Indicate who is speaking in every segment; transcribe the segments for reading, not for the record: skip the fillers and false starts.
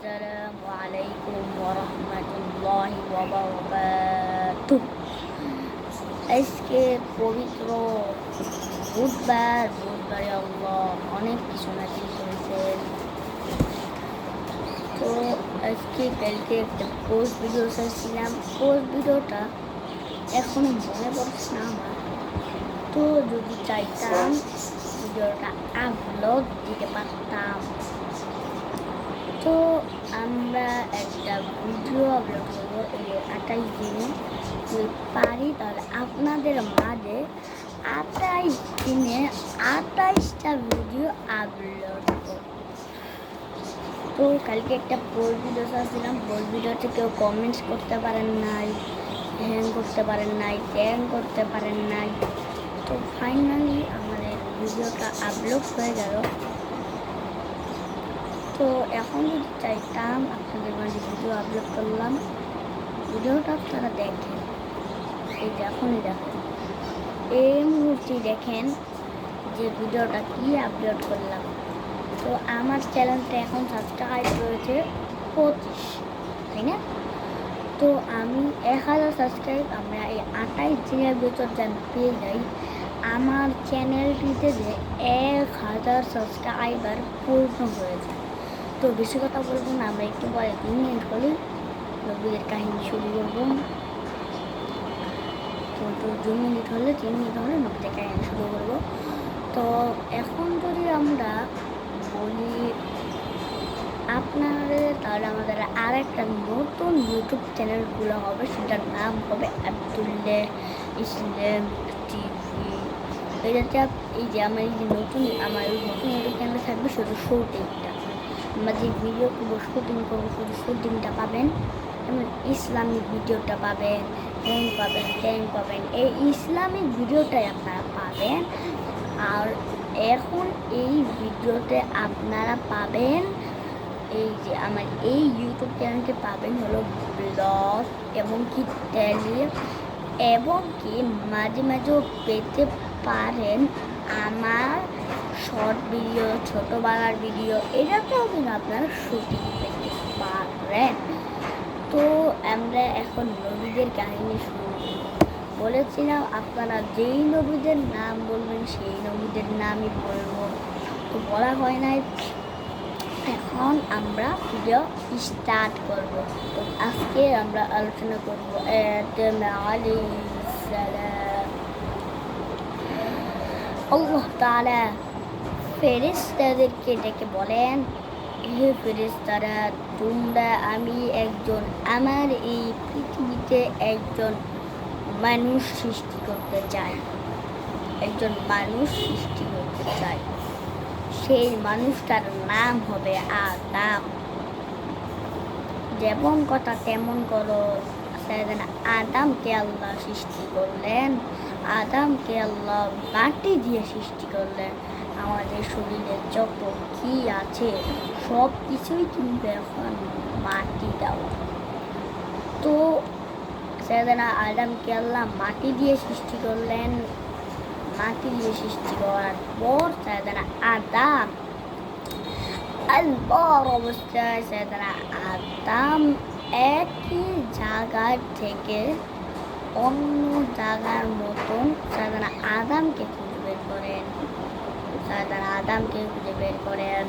Speaker 1: আসসালামু আলাইকুম ওয়া রাহমাতুল্লাহি ওয়া বারাকাতুহু। আজকে পবিত্র বুধবারে আল্লাহ অনেক কিছু নাজিল করেছেন। তো কালকে একটা পোস্ট ভিডিও চাইছিলাম, পোস্ট ভিডিওটা এখনো মনে পড়ছে না আমার। তো যদি চাইতাম ভিডিওটা আপলোড দিতে পারতাম। তো আমরা একটা ভিডিও আপলোড করবো এই 28 দিনে। যদি পারি তাহলে আপনাদের মাঝে 28 দিনে 28টা ভিডিও আপলোড করব। তো কালকে একটা পোস্ট ভিডিও চাচ্ছিলাম, পোস্ট ভিডিওতে কেউ কমেন্টস করতে পারেন নাই, হ্যাং করতে পারেন নাই, ট্যাং করতে পারেন নাই। তো ফাইনালি আমাদের ভিডিওটা আপলোড হয়ে গেল। তো এখন যদি চাইতাম আপনাদের মাঝে ভিডিও আপলোড করলাম, ভিডিওটা আপনারা দেখেন, এই যে এখনই দেখেন, এই মুহূর্তে দেখেন যে ভিডিওটা কি আপলোড করলাম। তো আমার চ্যানেলটা এখন সাবস্ক্রাইব রয়েছে 25, তাই না? তো আমি 1000 সাবস্ক্রাইব আমরা এই 28 দিনের ভিতর যেন পেয়ে যাই। আমার চ্যানেলটিতে যে 1000 সাবস্ক্রাইবার পূর্ণ হয়েছে। তো বেশি কথা বলবো না, আমরা একটু পরে 3 মিনিট হলে নবীদের কাহিনী শুরু করবো। তো 2 মিনিট হলে 3 মিনিট হলে নবীদের কাহিনী শুরু করবো। তো এখন যদি আমরা বলি আপনাদের, তাহলে আমাদের আর একটা নতুন ইউটিউব চ্যানেলগুলো হবে, সেটার নাম হবে আব্দুল্লাহ ইসলাম টিভি। এটাতে এই যে আমার নতুন ইউটিউব চ্যানেল থাকবে শুধু শুটিংটা। আমরা যে ভিডিও করবো, শুটিং করবো, শুধু শুটিংটা পাবেন। যেমন ইসলামিক ভিডিওটা পাবেন, ট্যাং পাবেন, এই ইসলামিক ভিডিওটাই আপনারা পাবেন। আর এখন এই ভিডিওতে আপনারা পাবেন এই যে আমার এই ইউটিউব চ্যানেলকে পাবেন হলো ব্লগ এবং কি ট্যালি, এবং কি মাঝে মাঝেও পেতে পারেন আমার শর্ট ভিডিও, ছোটো বাংলার ভিডিও, এটাতেও কিন্তু আপনারা শুটিং পেতে পারেন। তো আমরা এখন নবীদের কাহিনী শুরু বলেছিলাম, আপনারা যেই নবীদের নাম বলবেন সেই নবীদের নামই বলবো। তো বলা হয় নাই, এখন আমরা ভিডিও স্টার্ট করব। তো আজকে আমরা আলোচনা করব আদম আলাইহিস সালাম। আল্লাহ তাআলা ফেরেশতাদেরকে ডেকে বলেন, হে ফেরেশতারা, তোমরা আমি একজন আমার এই পৃথিবীতে একজন মানুষ সৃষ্টি করতে চাই, একজন মানুষ সৃষ্টি করতে চাই। সেই মানুষটার নাম হবে আদম। যেমন কথা তেমন করো। আদমকে আল্লাহ সৃষ্টি করলেন, আদমকে আল্লাহ মাটি দিয়ে সৃষ্টি করলেন। আমাদের শরীরে যত কি আছে সব কিছুই কিন্তু এখন মাটি দেওয়া। তো আদমকে আল্লাহ মাটি দিয়ে সৃষ্টি করলেন। মাটি দিয়ে সৃষ্টি করার পর আদম আল্লাহর অবস্থায় আদম একই জায়গার থেকে অন্য জায়গার মতন আদমকে খুঁজে বের করেন।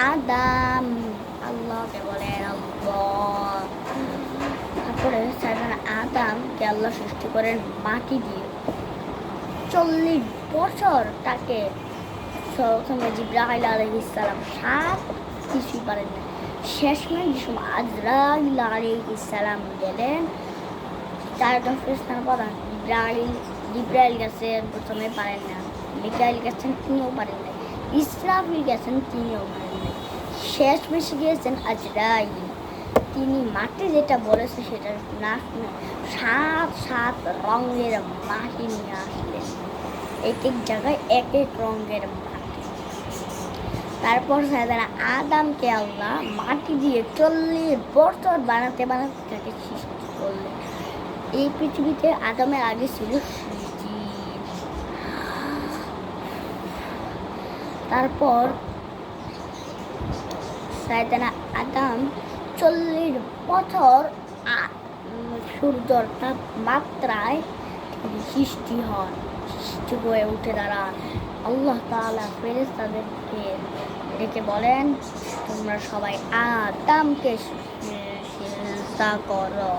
Speaker 1: আদম আল্লাহকে বলেন আল্লাহ। তারপরে আদমকে আল্লাহ সৃষ্টি করেন মাটি দিয়ে। 40 বছর তাকে জিবরাইল আলাইহিস সালাম সব কিছুই পারেন না। শেষমেশ যে সময় আজরাইল আলাইহিস সালাম গেলেন, চারজন ফেরেশতার প্রধান জিবরাইল গেছেন, প্রথমে পারেন না। মিকাইল গেছেন, তিনিও পারেন না। ইসরাফিল গেছেন, তিনিও পারেন না। শেষমেশ গিয়েছেন আজরাইল, তিনি মাটি যেটা বলেছে সেটা না শুনে 7 রঙের মাটি নিয়ে আসলেন। এক এক জায়গায় এক এক রঙের মাটি। তারপর আদমকে আল্লাহ মাটি দিয়ে 40 বছর বানাতে তাকে সৃষ্টি করলেন। এই পৃথিবীতে আদমের আগে ছিল সৃষ্টি। তারপর সাইয়েদনা আদম 40 বছর সূর্যর তাপমাত্রায় তিনি সৃষ্টি হন, সৃষ্টি হয়ে উঠে দাঁড়ান। আল্লাহ তাআলা ফেরেশতাদেরকে ডেকে বলেন, তোমরা সবাই আদমকে সিজদা করো।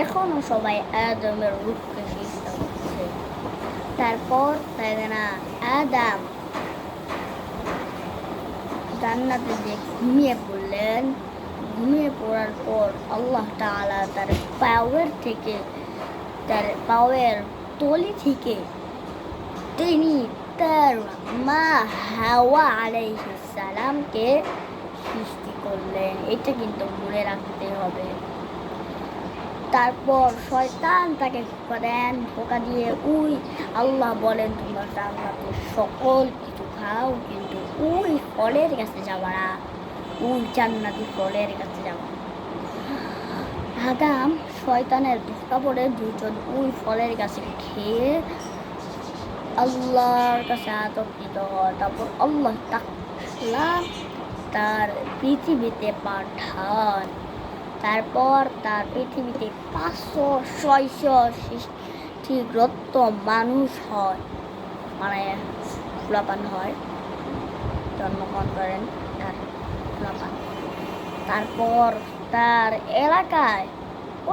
Speaker 1: এখনো সবাই আদমের রূপকে সিজদা করছে। তারপর সাইয়েদনা আদম জান্নাতে যে ঘুমিয়ে পড়লেন। ঘুমিয়ে পড়ার পর আল্লাহ তাআলা তার পাওয়ের তলি থেকে তিনি তার মা হাওয়া আলাইহিস সালামকে সৃষ্টি করলেন। এটা কিন্তু মনে রাখতে হবে। তারপর শয়তান তাকে ধোঁকা দিয়ে আল্লাহ বলেন, তোমরা জান্নাতে সকল কিছু খাও, কিন্তু ওই ফলের কাছে যাবা না, ওই জান্নাতি ফলের কাছে যাবা। আদম শয়তানের ধোঁকা পড়ে দুজন ওই ফলের কাছে খেয়ে আল্লাহর কাছে আতঙ্কিত হয়। তারপর আল্লাহ তাআলা তার পৃথিবীতে পাঠান। তারপর তার পৃথিবীতে 500-600 সৃষ্টিগ্রস্ত মানুষ হয়, মানে ফুলাপান হয়, জন্মগ্রহণ করেন তার ফুলাপান। তারপর তার এলাকায়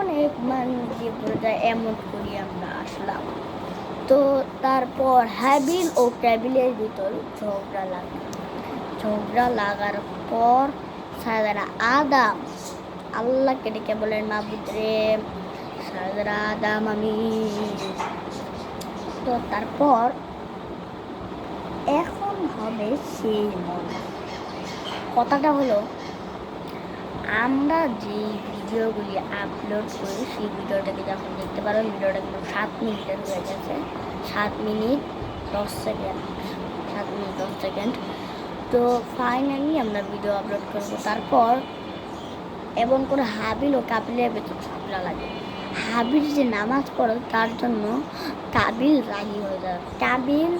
Speaker 1: অনেক মানুষ যে পড়ে যায়, এমন করি আমরা আসলাম। তো তারপর হাবিল ও ক্যাবিলের ভিতর ঝগড়া লাগার পর সাইয়েদনা আদম আল্লাহকে ডেকে বলেন, মাবুদ রে, সাইয়েদনা আদম আমি। তো তারপর এখন হবে সেই কথাটা হলো, আমরা যে ভিডিওগুলি আপলোড করি সেই ভিডিওটাকে যখন দেখতে পারো, ভিডিওটা কিন্তু 7 মিনিটের হয়ে গেছে, 7 মিনিট 10 সেকেন্ড, 7 মিনিট 10 সেকেন্ড। তো ফাইনালি আমরা ভিডিও আপলোড করবো। তারপর এবং করে হাবিল ও কাবিলের ভেতর ঝগড়া লাগে। হাবিল যে নামাজ পড়ে তার জন্য কাবিল রাগি হয়ে যায়। কাবিল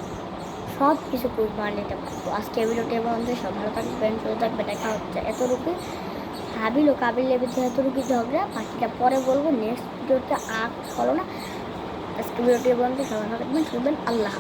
Speaker 1: সব কিছু কুরবানি দিতে পারতো। আজকে ভিডিওটি বন্ধ, সব ভালো থাকবেন, সুস্থ থাকবে, দেখা হচ্ছে এতটুকু। হাবিল ও কাবিলের ভিতরে এতটুকু ঝগড়া, বাকিটা পরে বলবো নেক্সট ভিডিওতে। আর হলো না, আজকে ভিডিওটি বন্ধ, সবাই ভালো থাকবেন, শুনবেন, আল্লাহ।